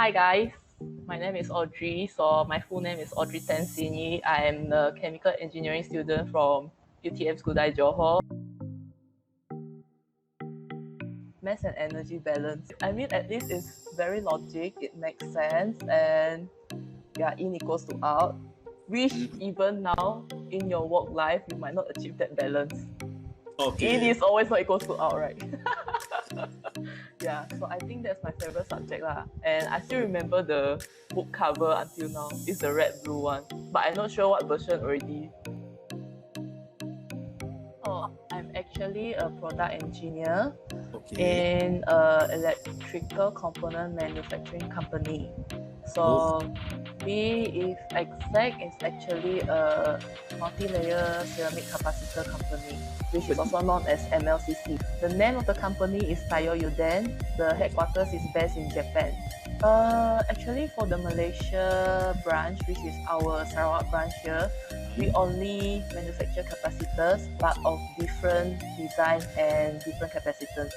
Hi guys, my name is Audrey. So my full name is Audrey Tansini. I am a chemical engineering student from UTM Skudai Johor. Mass and energy balance. I mean, at least it's very logic. It makes sense, and yeah, in equals to out. Which even now in your work life, you might not achieve that balance. Okay. In is always not equals to out, right? Yeah, so I think that's my favorite subject lah. And I still remember the book cover until now. It's the red blue one, but I'm not sure what version already. Oh, I'm actually a product engineer in an electrical component manufacturing company. So we, if exact, is actually a multi-layer ceramic capacitor company, which is also known as MLCC. The name of the company is Tayo Yuden. The headquarters is based in Japan. Actually, for the Malaysia branch, which is our Sarawak branch here, we only manufacture capacitors, but of different design and different capacitance.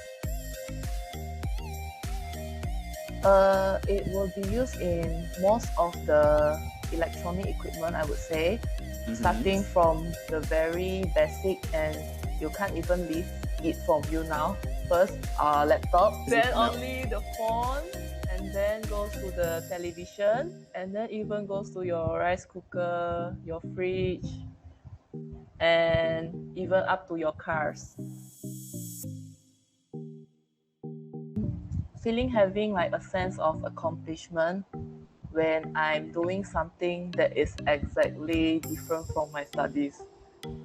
It will be used in most of the electronic equipment, I would say, starting from the very basic, and you can't even leave it from you now. First, laptop, then only the phone, and then goes to the television, and then even goes to your rice cooker, your fridge, and even up to your cars. Feeling having like a sense of accomplishment when I'm doing something that is exactly different from my studies.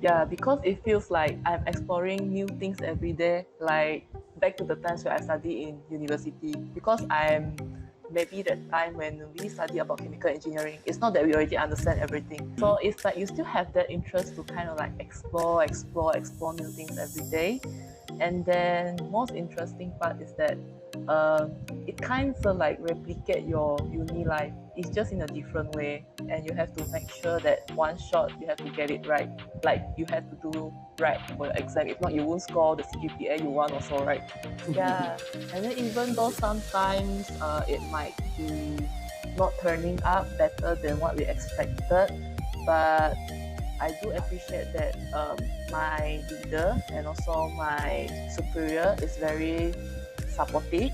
Yeah, because it feels like I'm exploring new things every day, like back to the times where I study in university. Because I'm maybe the time when we study about chemical engineering, it's not that we already understand everything. So it's like you still have that interest to kind of like explore new things every day. And then most interesting part is that it kind of like replicate your uni life. It's just in a different way, and you have to make sure that one shot you have to get it right. Like you have to do right for your exam. If not, you won't score the CGPA you want also, right? Yeah. And then even though sometimes it might be not turning up better than what we expected, but I do appreciate that my leader and also my superior is very supportive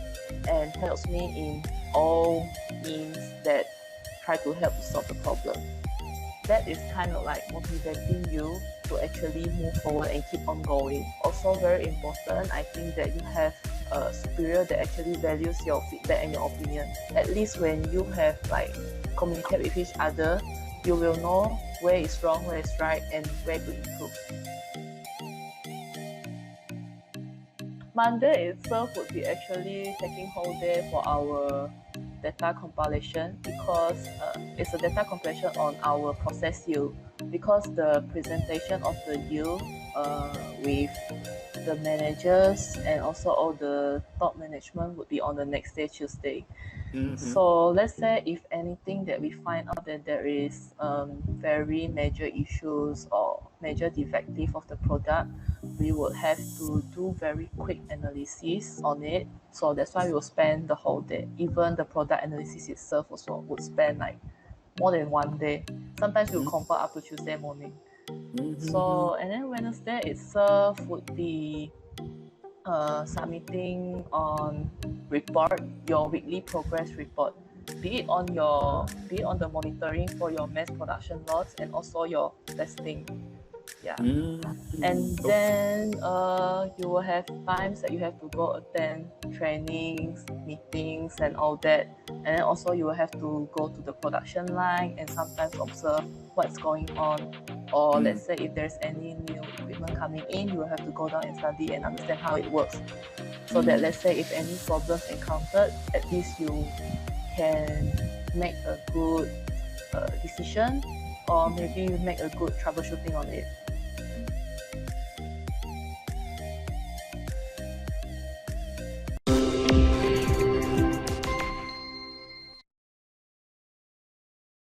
and helps me in all means that try to help to solve the problem. That is kind of like motivating you to actually move forward and keep on going. Also very important, I think that you have a superior that actually values your feedback and your opinion. At least when you have like communicate with each other, you will know where is wrong, where is right, and where to improve. Monday itself would be actually taking whole day for our data compilation, because it's a data compilation on our process yield, because the presentation of the yield with the managers and also all the top management would be on the next day, Tuesday. So let's say if anything that we find out that there is very major issues or major defective of the product, we would have to do very quick analysis on it. So that's why we will spend the whole day. Even the product analysis itself also would spend like more than one day. Sometimes we'll compile up to Tuesday morning. So, and then Wednesday itself would be submitting on report, your weekly progress report, be it on the monitoring for your mass production lots and also your testing. Yeah. And then you will have times that you have to go attend trainings, meetings, and all that. And then also you will have to go to the production line and sometimes observe what's going on. Or let's say if there's any new equipment coming in, you will have to go down and study and understand how it works. So that let's say if any problems encountered, at least you can make a good decision, or maybe make a good troubleshooting on it.